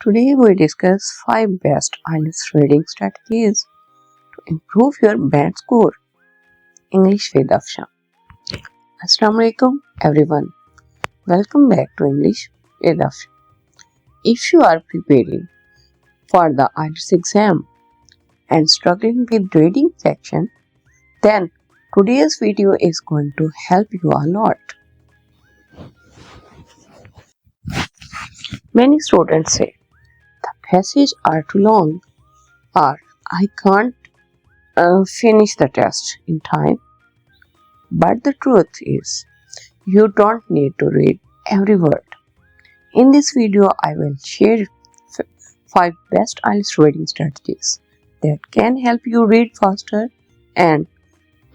Today we discuss 5 best IELTS reading strategies to improve your band score. English with Afshan. Assalamu alaikum everyone. Welcome back to English with Afshan. If you are preparing for the IELTS exam and struggling with reading section, then today's video is going to help you a lot. Many students say the passages are too long or I can't finish the test in time. But the truth is, you don't need to read every word. In this video, I will share 5 best IELTS reading strategies that can help you read faster and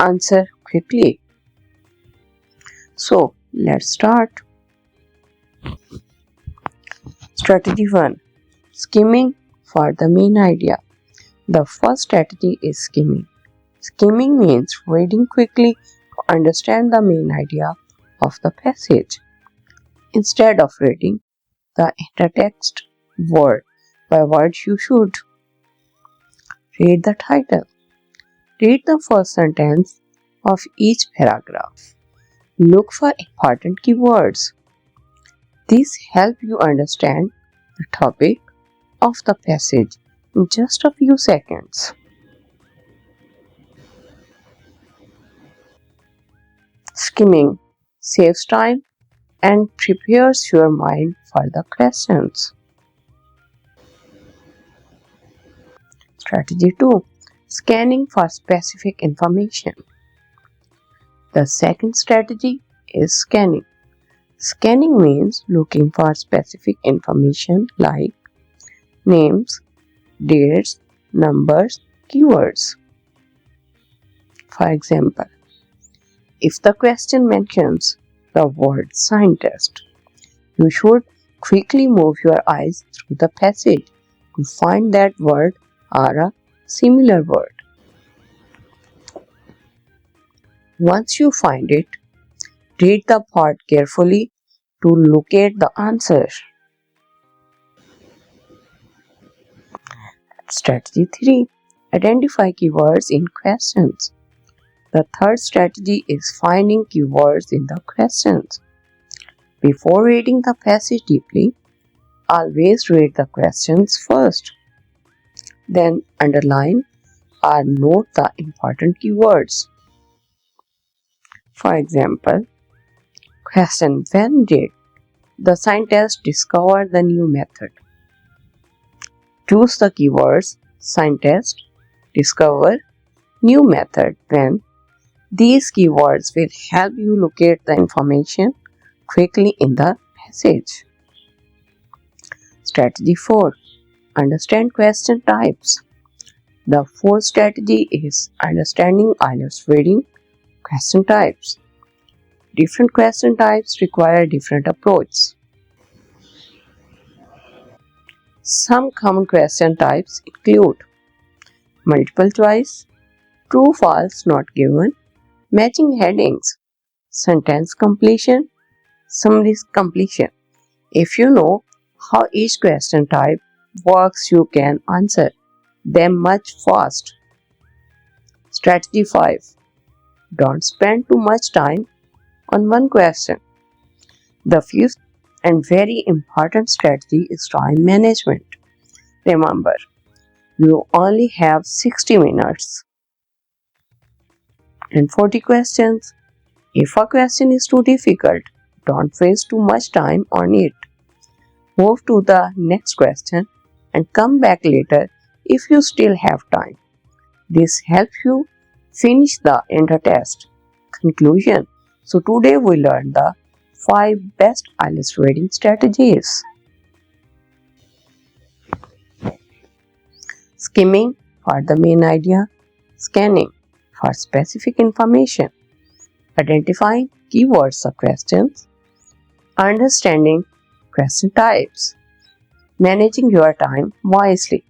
answer quickly. So, let's start. Strategy 1. Skimming for the main idea. The first strategy is skimming. Skimming means reading quickly to understand the main idea of the passage. Instead of reading the intertext word by word, you should read the title. Read the first sentence of each paragraph. Look for important keywords. These help you understand the topic of the passage in just a few seconds. Skimming saves time and prepares your mind for the questions. Strategy 2. Scanning for specific information. The second strategy is scanning. Scanning means looking for specific information like names, dates, numbers, keywords. For example, if the question mentions the word scientist, you should quickly move your eyes through the passage to find that word or a similar word. Once you find it, read the part carefully to locate the answer. Strategy 3. Identify keywords in questions. The third strategy is finding keywords in the questions. Before reading the passage deeply, always read the questions first. Then underline or note the important keywords. For example, question: when did the scientist discover the new method? Choose the keywords scientist, discover, new method. When these keywords will help you locate the information quickly in the passage. Strategy 4. Understand question types. The fourth strategy is understanding IELTS reading question types. Different question types require different approaches. Some common question types include multiple choice, true false not given, matching headings, sentence completion, summary completion. If you know how each question type works, you can answer them much fast. Strategy 5. Don't spend too much time on one question. The fifth and very important strategy is time management. Remember, you only have 60 minutes and 40 questions. If a question is too difficult, don't waste too much time on it. Move to the next question and come back later if you still have time. This helps you finish the entire test. Conclusion. So today we learned the 5 best IELTS reading strategies. Skimming for the main idea, scanning for specific information, identifying keywords of questions, understanding question types, managing your time wisely.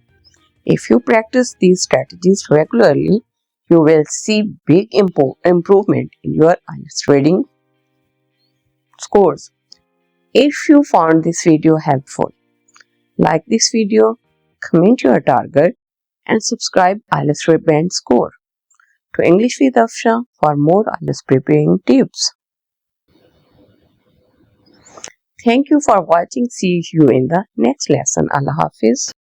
If you practice these strategies regularly, you will see big improvement in your IELTS reading scores. If you found this video helpful, Like this video, comment your target, and subscribe IELTS Band Score to English with Afshan for more IELTS preparing tips. Thank you for watching. See you in the next lesson. Allah Hafiz.